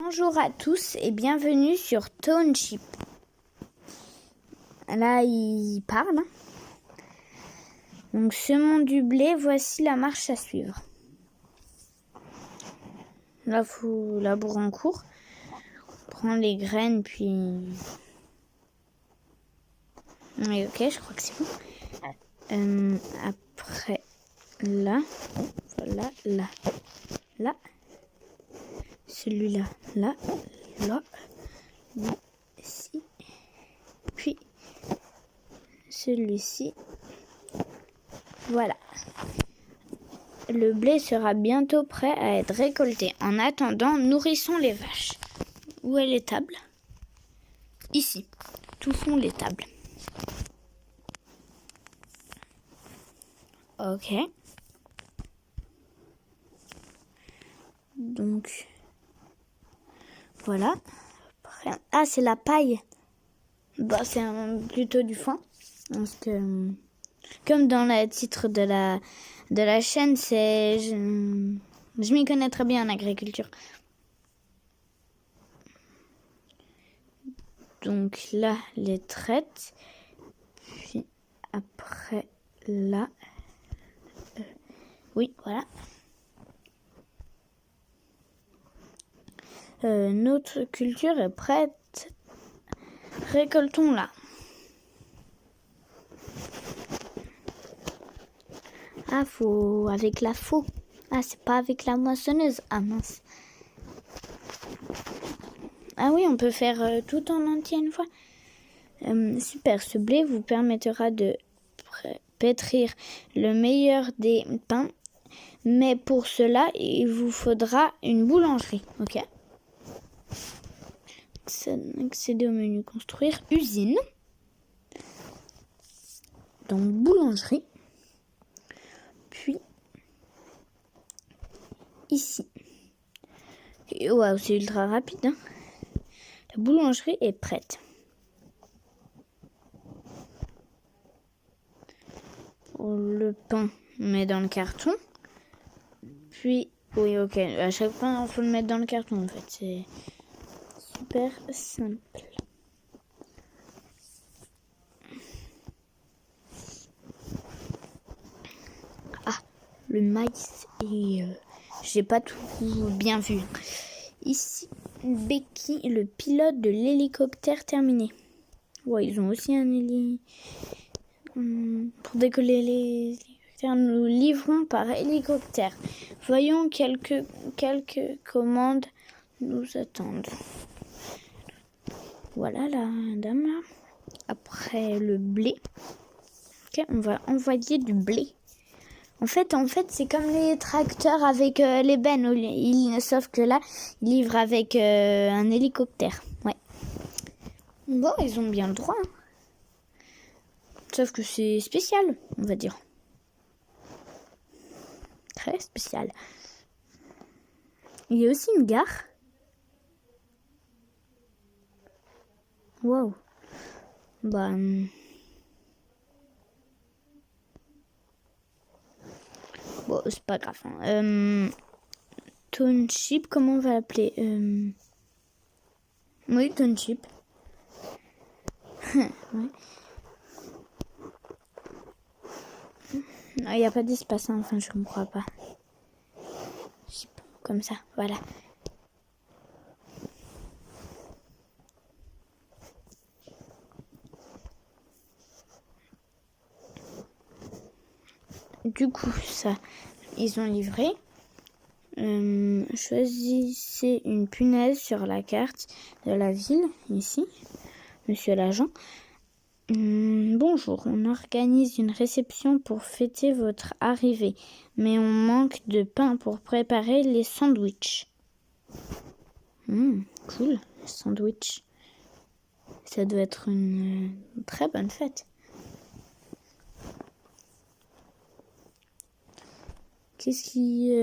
Bonjour à tous et bienvenue sur Township. Là, il parle. Donc, semons du blé, voici la marche à suivre. Là, il faut labourer en cours. Prendre les graines, puis... Oui, ok, je crois que c'est bon. Après, là, voilà, là, là. Celui-là, là, là, ici, puis celui-ci. Voilà. Le blé sera bientôt prêt à être récolté. En attendant, nourrissons les vaches. Où est l'étable? Ici. Touchons l'étable. Ok. Donc, voilà. Après, ah, c'est la paille. Bah, c'est plutôt du foin. Parce que, comme dans le titre de la chaîne, c'est... Je m'y connais très bien en agriculture. Donc là, les traites. Puis après, là. Oui, voilà. Notre culture est prête. Récoltons-la. Ah, faut avec la faux. Ah, c'est pas avec la moissonneuse. Ah, mince. Ah oui, on peut faire tout en entier une fois. Super, ce blé vous permettra de pétrir le meilleur des pains. Mais pour cela, il vous faudra une boulangerie. Ok. Accéder au menu construire. Usine. Donc boulangerie. Puis ici. Waouh, c'est ultra rapide. Hein. La boulangerie est prête. Le pain, on met dans le carton. Puis, oui, ok. À chaque fois, il faut le mettre dans le carton, en fait. C'est super simple. Ah, le maïs et j'ai pas tout bien vu. Ici, Becky, le pilote de l'hélicoptère terminé. Ouais, ils ont aussi un pour décoller les hélicoptères, nous livrons par hélicoptère. Voyons quelques commandes nous attendent. Voilà la dame là. Après le blé. Ok, on va envoyer du blé. En fait, c'est comme les tracteurs avec les bennes. Sauf que là, ils livrent avec un hélicoptère. Ouais. Bon, ils ont bien le droit. Hein. Sauf que c'est spécial, on va dire. Très spécial. Il y a aussi une gare. Wow. Bah... Bon, c'est pas grave. Hein. Township, comment on va l'appeler Oui, Township. Ouais. Non, il n'y a pas d'espace, hein. Enfin, je ne crois pas. Comme ça, voilà. Du coup, ça, ils ont livré. Choisissez une punaise sur la carte de la ville, ici, monsieur l'agent. Bonjour, on organise une réception pour fêter votre arrivée, mais on manque de pain pour préparer les sandwichs. Cool, sandwich. Ça doit être une très bonne fête. Qu'est-ce qui...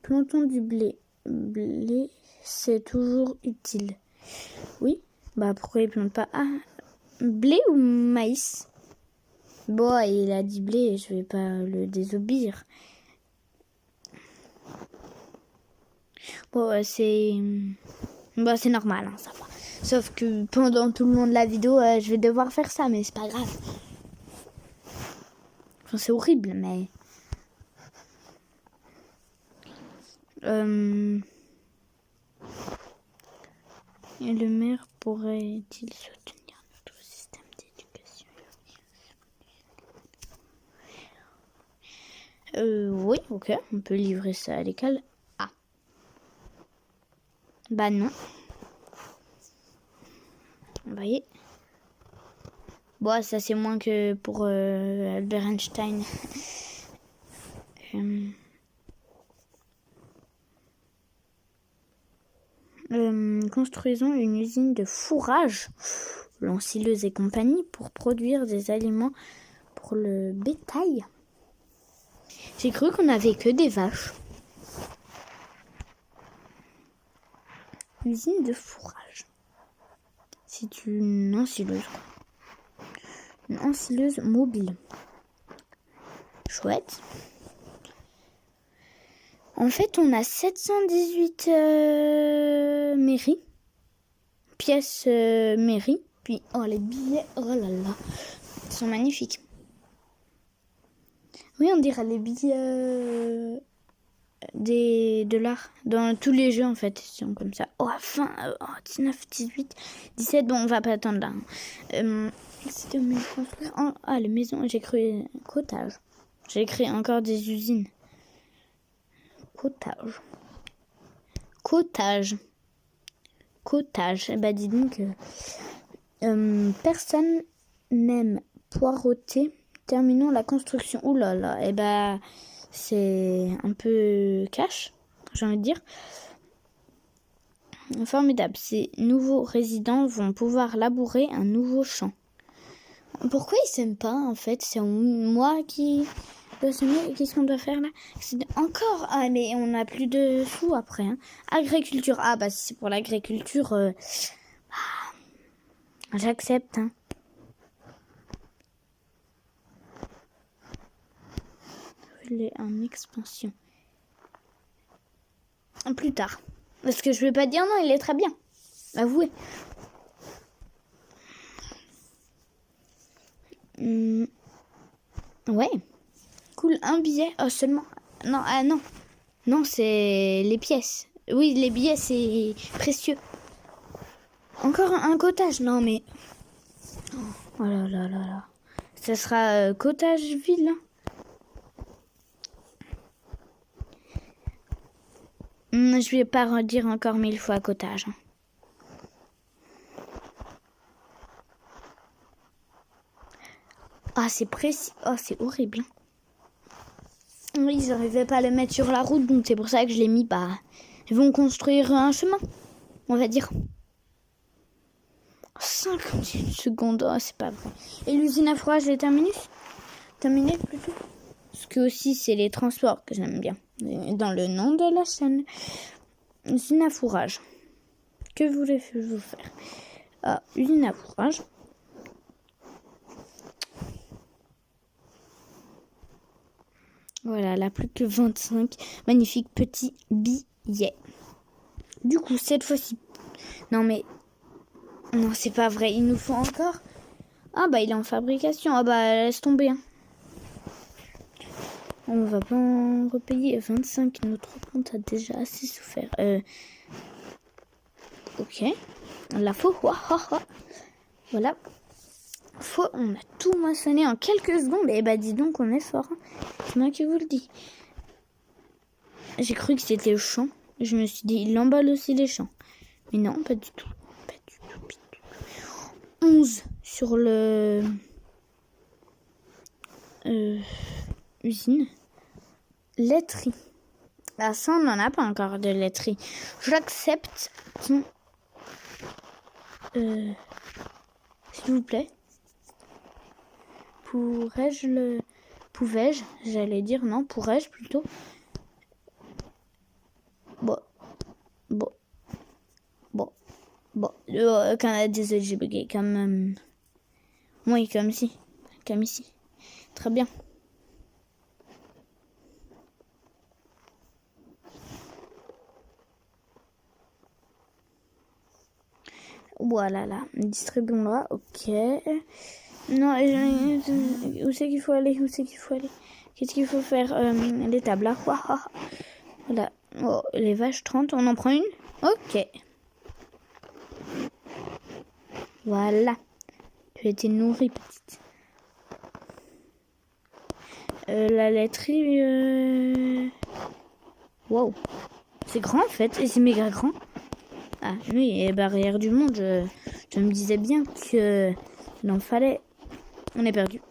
plantons du blé. Blé, c'est toujours utile. Oui, bah pourquoi il plante pas... Ah, blé ou maïs? Bon, il a dit blé, je vais pas le désobéir. Bon, c'est... Bah, c'est normal, hein, ça va. Sauf que pendant tout le long de la vidéo, je vais devoir faire ça, mais c'est pas grave. Enfin, c'est horrible, mais... Et le maire pourrait-il soutenir notre système d'éducation? Oui, ok, on peut livrer ça à l'école. Ah. Bah non. Vous voyez? Bon, ça c'est moins que pour Albert Einstein. Construisons une usine de fourrage, Lancileuse et compagnie, pour produire des aliments pour le bétail. J'ai cru qu'on avait que des vaches. Usine de fourrage. C'est une ensileuse. Une ensileuse mobile. Chouette. En fait, on a 718 mairies. Pièces mairies. Puis, oh, les billets, oh là là. Ils sont magnifiques. Oui, on dirait les billets de l'art. Dans tous les jeux, en fait, ils sont comme ça. Oh, fin, 19, 18, 17. Bon, on va pas attendre là. C'était mieux construire. Ah, les maisons, j'ai créé cottage. J'ai créé encore des usines. Cottage. Eh ben, dis donc, personne n'aime poireauter. Terminons la construction. Ouh là là, eh ben, c'est un peu cash, j'ai envie de dire. Formidable. Ces nouveaux résidents vont pouvoir labourer un nouveau champ. Pourquoi ils s'aiment pas, en fait? C'est moi qui dois semer. Qu'est-ce qu'on doit faire là? C'est encore. Ah, mais on n'a plus de sous après. Hein. Agriculture. Ah, bah, si c'est pour l'agriculture, j'accepte. Hein. Il est en expansion. Plus tard. Parce que je vais pas dire non, il est très bien. Avouez. Ouais. Cool, un billet. Oh, seulement. Non, ah non. Non, c'est les pièces. Oui, les billets, c'est précieux. Encore un cottage. Non, mais... Oh là là là là. Ça sera cottage ville. Hein. Je vais pas redire encore 1000 fois cottage. Hein. Ah, c'est précis. Oh, c'est horrible. Oui, ils n'arrivaient pas à le mettre sur la route, donc c'est pour ça que je l'ai mis. Bah, ils vont construire un chemin, on va dire. 51 secondes, oh, c'est pas vrai. Et l'usine à fourrage est terminée plutôt. Parce que aussi, c'est les transports que j'aime bien. Dans le nom de la chaîne. Usine à fourrage. Que voulez-vous vous faire? Ah, usine à fourrage. Voilà, là, plus que 25 magnifiques petits billets. Du coup, cette fois-ci... Non, mais... Non, c'est pas vrai. Il nous faut encore... Ah, bah, il est en fabrication. Ah, bah, laisse tomber. Hein. On va pas en repayer 25. Notre compte a déjà assez souffert. Ok. La faux. Voilà. On a tout moissonné en quelques secondes. Et bah, dis donc, on est fort. Hein. C'est moi qui vous le dis. J'ai cru que c'était le champ. Je me suis dit, il emballe aussi les champs. Mais non, pas du tout. 11 sur le... usine. Laiterie. Ah, ça, on n'en a pas encore de laiterie. J'accepte. S'il vous plaît. Pouvais-je, j'allais dire non, pourrais-je plutôt. Bon. Désolé, j'ai bugué. Oui, comme ici. Très bien. Voilà, là. Distribuons-la. Ok. Non, où c'est qu'il faut aller? Où c'est qu'il faut aller? Qu'est-ce qu'il faut faire? Les tables là. Voilà. Oh, les vaches 30, on en prend une? Ok. Voilà. Tu as été nourrie, petite. La laiterie... Wow. C'est grand en fait, et c'est méga grand. Ah oui, et barrière du monde, je me disais bien que il en fallait. On est perdu.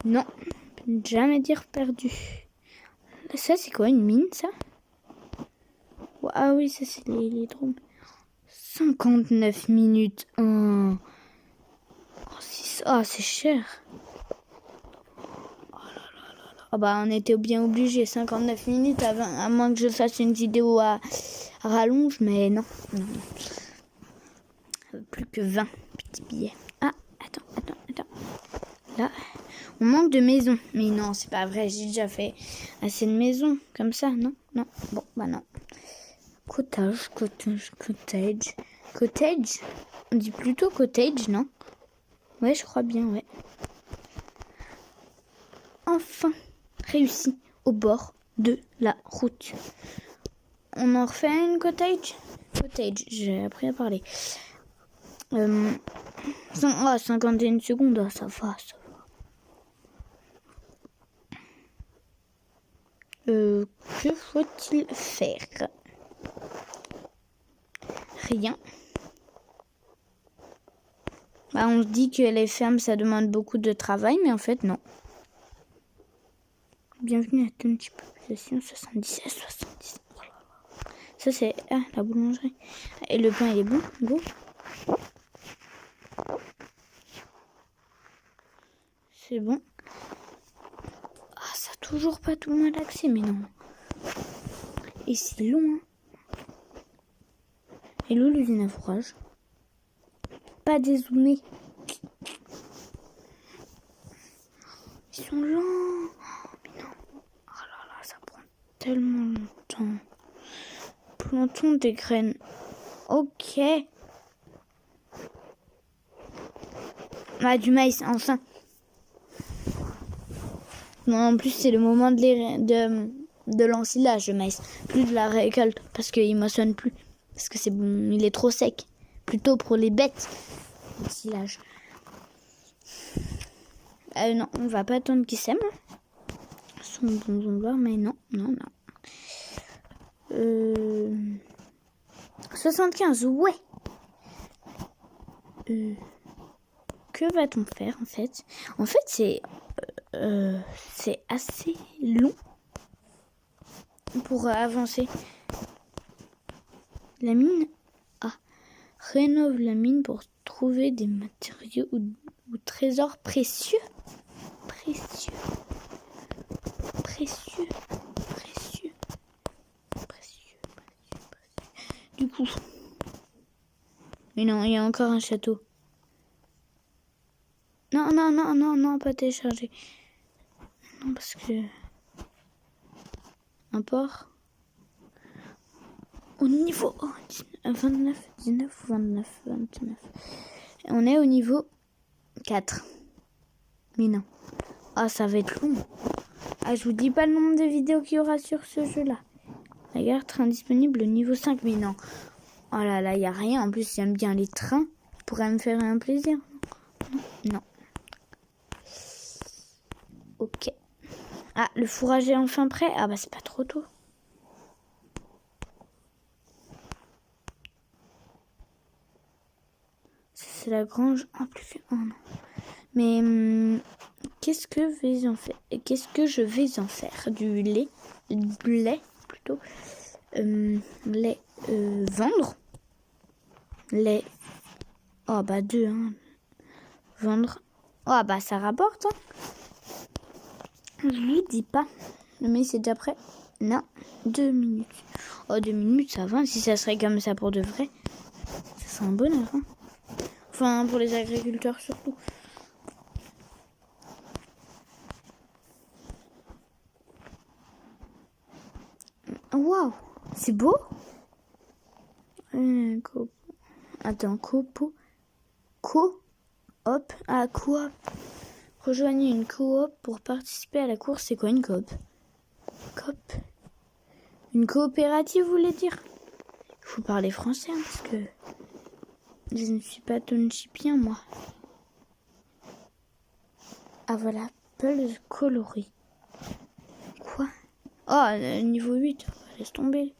Non, jamais dire perdu. Ça, c'est quoi, une mine, ça? Ah oui, ça, c'est les drones. 59 minutes. Oh, c'est cher. Oh bah, on était bien obligé. 59 minutes, à moins que je fasse une vidéo à rallonge, mais non. Plus que 20 petits billets. Ah, attends. Là, on manque de maisons. Mais non, c'est pas vrai. J'ai déjà fait assez de maisons comme ça, non? Bon, bah non. Cottage. On dit plutôt cottage, non? Ouais, je crois bien, ouais. Enfin, réussi au bord de la route. On en refait une cottage? Cottage, j'ai appris à parler. 51 secondes, ça va. Que faut-il faire? Rien. Bah, on se dit que les fermes, ça demande beaucoup de travail, mais en fait, non. Bienvenue à Tonti Population 77-70. Ça, c'est la boulangerie. Et le pain, il est bon. Go. C'est bon. Ah, ça a toujours pas tout le monde accès, mais non. Et c'est long, hein. Hello, l'usine à fourrage. Pas dézoomé. Ils sont lents. Mais non. Oh là là, ça prend tellement longtemps. Plantons des graines. Ok. Ah, du maïs, enfin. Non, en plus, c'est le moment de l'ensilage, le maïs. Plus de la récolte, parce qu'il ne moissonne plus. Parce que c'est bon, il est trop sec. Plutôt pour les bêtes, l'ensilage. Non, on va pas attendre qu'ils sèment. Ils sont bons, on va voir, mais non. 75, ouais. Que va-t-on faire, en fait? En fait, c'est assez long pour avancer. La mine, rénove la mine pour trouver des matériaux ou trésors précieux. Du coup, mais non, il y a encore un château. Non, pas télécharger. Non, parce que un port au niveau 29, 19, 29. On est au niveau 4. Mais non. Ah, ça va être long. Ah, je vous dis pas le nombre de vidéos qu'il y aura sur ce jeu-là. La gare train disponible au niveau 5. Mais non. Oh là là, il n'y a rien. En plus, j'aime bien les trains. Pourrait me faire un plaisir. Non. Ok. Ah, le fourrage est enfin prêt. Ah bah, c'est pas trop tôt. C'est la grange en plus. Oh non. Mais qu'est-ce que je vais en faire? Du lait, plutôt. Lait vendre. Lait. Oh bah 2 hein. Vendre. Oh bah ça rapporte hein. Je lui dis pas. Mais c'est déjà prêt. Non. 2 minutes. Oh 2 minutes ça va. Si ça serait comme ça pour de vrai, ça serait un bonheur hein. Enfin pour les agriculteurs surtout. Waouh, c'est beau. Attends, coop. Ah, coop. Rejoignez une coop pour participer à la course. C'est quoi une coop? Coop. Une coopérative, vous voulez dire? Il faut parler français, hein, parce que je ne suis pas tonchipien, moi. Ah, voilà. Pulse coloris. Quoi? Oh, niveau 8. Laisse tomber.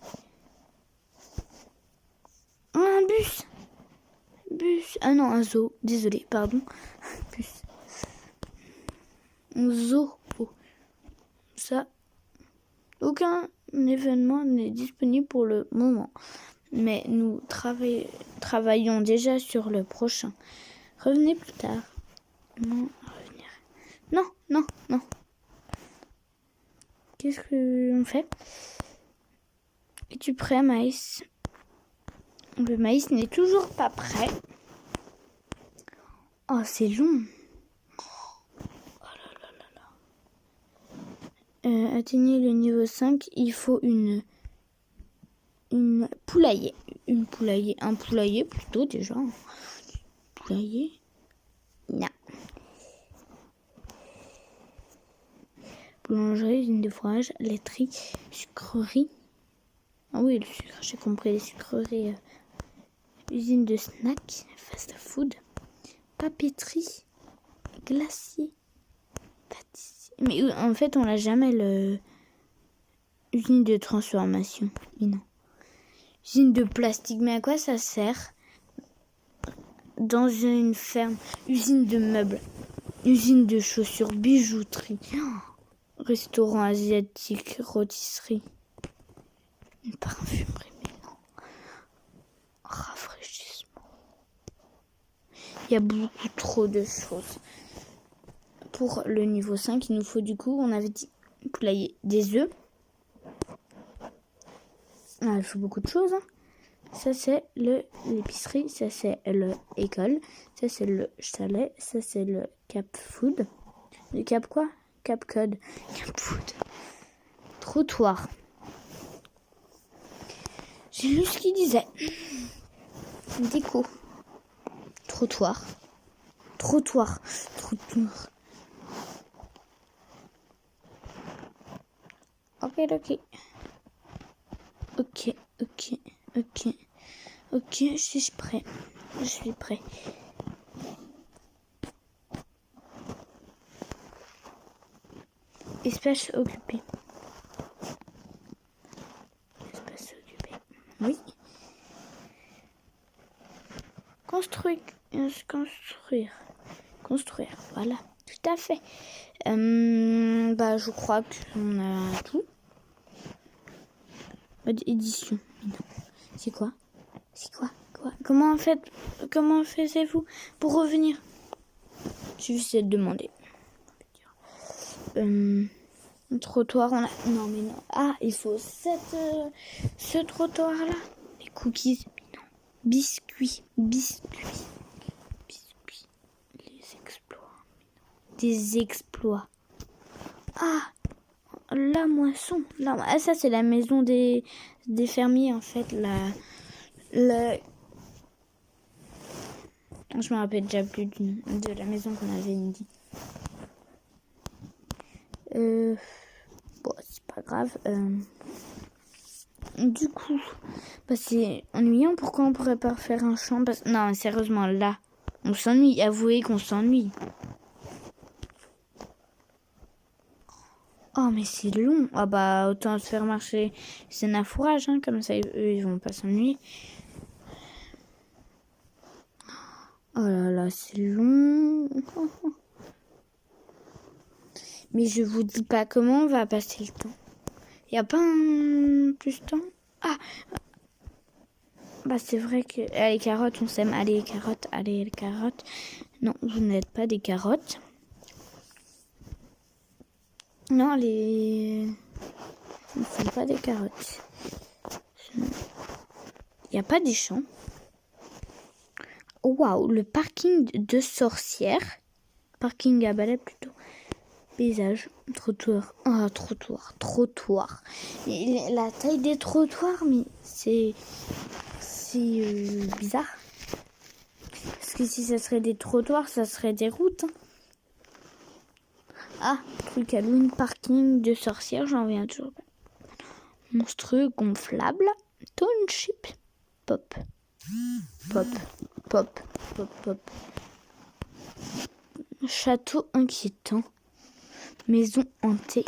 Oh, un bus. Ah non, un zoo. Désolé, pardon. Bus. Un zoo. Oh. Ça. Aucun événement n'est disponible pour le moment. Mais nous travaillons déjà sur le prochain. Revenez plus tard. Non, revenir. Non. Qu'est-ce qu'on fait? Es-tu prêt, Maïs? Le maïs n'est toujours pas prêt. Oh, c'est long. Oh là. Atteignez le niveau 5. Il faut un poulailler plutôt déjà. Poulailler? Non. Boulangerie, usine de fourrage, laiterie, sucrerie. Ah oui, le sucre, j'ai compris, les sucreries. Usine de snacks, fast food, papeterie, glacier, pâtisserie. Mais en fait, on l'a jamais, le usine de transformation. Mais non. Usine de plastique, mais à quoi ça sert? Dans une ferme, usine de meubles, usine de chaussures, bijouterie, restaurant asiatique, rôtisserie, une parfumerie, mais non. Rafraîchissement. Il y a beaucoup trop de choses. Pour le niveau 5, il nous faut du coup, on avait dit poulailler, des œufs. Ah, il faut beaucoup de choses. Hein. Ça, c'est l'épicerie. Ça, c'est l'école. Ça, c'est le chalet. Ça, c'est le Cap Food. Le Cap quoi? Cap Code. Cap Food. Trottoir. J'ai lu ce qu'il disait. Déco. Trottoir. Ok. Ok, je suis prêt. Espace occupé. Oui. Construire. Voilà. Tout à fait. Je crois qu'on a tout. Édition. Non. C'est quoi? Comment faisiez-vous pour revenir? Je vais essayer de demander. Trottoir, on a... Non, mais non. Ah, il faut ce trottoir-là. Les cookies. Mais non. Biscuits. Les exploits. Des exploits. Ah, la moisson. Ah, ça, c'est la maison des fermiers, en fait. Je me rappelle déjà plus de la maison qu'on avait dit. Bon, c'est pas grave. Du coup, c'est ennuyant. Pourquoi on pourrait pas faire un champ? Non, sérieusement, là, on s'ennuie. Avouez qu'on s'ennuie. Oh, mais c'est long. Ah autant se faire marcher. C'est un fourrage, hein. Comme ça, eux, ils vont pas s'ennuyer. Oh là, c'est long. Mais je vous dis pas comment on va passer le temps. Il n'y a pas plus de temps? Ah! C'est vrai que... les carottes, on s'aime. Allez, les carottes. Non, vous n'êtes pas des carottes. Non, ce ne sont pas des carottes. Il n'y a pas des champs. Waouh, le parking de sorcières. Parking à balai plutôt. Paysage, trottoir. Ah, trottoir. Et la taille des trottoirs, mais c'est bizarre. que si ça serait des trottoirs, ça serait des routes. Hein. Ah, truc Halloween, parking de sorcières, j'en reviens toujours pas. Monstrueux gonflable, township, pop. Pop, pop, pop, pop. Château inquiétant, maison hantée,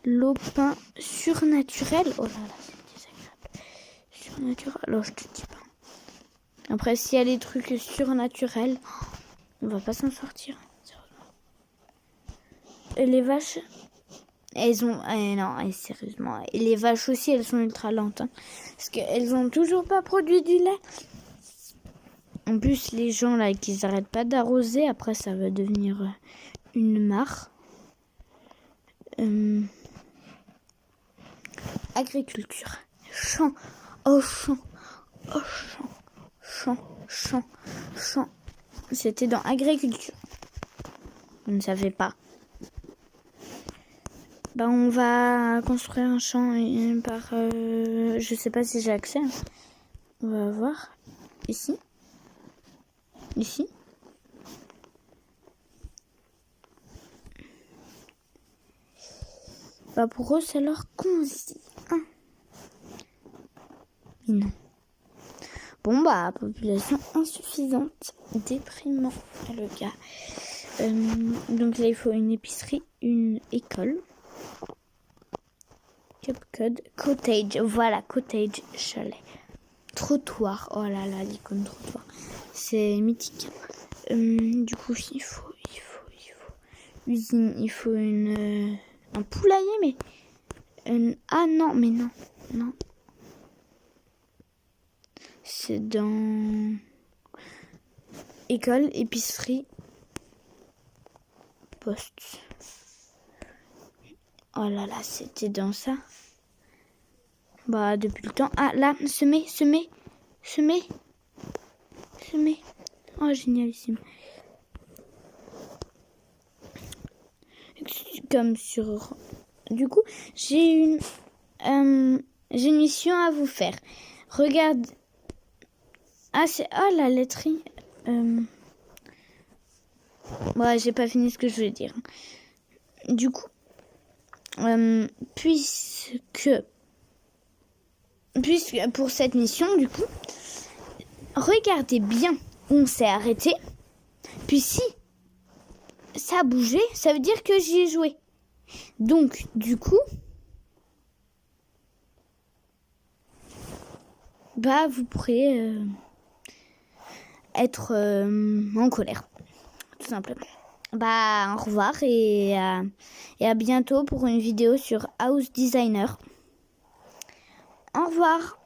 lopin surnaturel. Oh là là, c'est désagréable. Surnaturel, alors je te dis pas. Après, s'il y a des trucs surnaturels, on va pas s'en sortir. Et les vaches, elles ont... non, sérieusement. Et les vaches aussi, elles sont ultra lentes. Hein, parce qu'elles ont toujours pas produit du lait. En plus, les gens là qui n'arrêtent pas d'arroser, après ça va devenir une mare. Agriculture. Champ. Oh, champ. Oh, champ. Champ. Champ. Champ. C'était dans agriculture. Vous ne savez pas. Bah, on va construire un champ par... je sais pas si j'ai accès. On va voir. Ici. Ici. Bah, pour eux, c'est leur concis. Hein. Mais non. Bon, bah, population insuffisante. Déprimant, le gars. Donc là, il faut une épicerie, une école. Capcode, cottage, voilà, cottage, chalet. Trottoir, oh là là, l'icône trottoir. C'est mythique. Du coup, il faut. Usine, il faut un poulailler, mais... ah non, mais non, non. C'est dans... École, épicerie, poste. Oh là là, c'était dans ça. Bah, depuis le temps. Ah, là, semer. Oh, génialissime. Comme sur... Du coup, j'ai une mission à vous faire. Regarde. Ah, c'est... Ah, la laiterie. Ouais, j'ai pas fini ce que je voulais dire. Du coup, puisque pour cette mission, du coup, regardez bien où on s'est arrêté. Puis si ça a bougé, ça veut dire que j'y ai joué. Donc, du coup, bah, vous pourrez être en colère, tout simplement. Bah, au revoir et à bientôt pour une vidéo sur House Designer. Au revoir.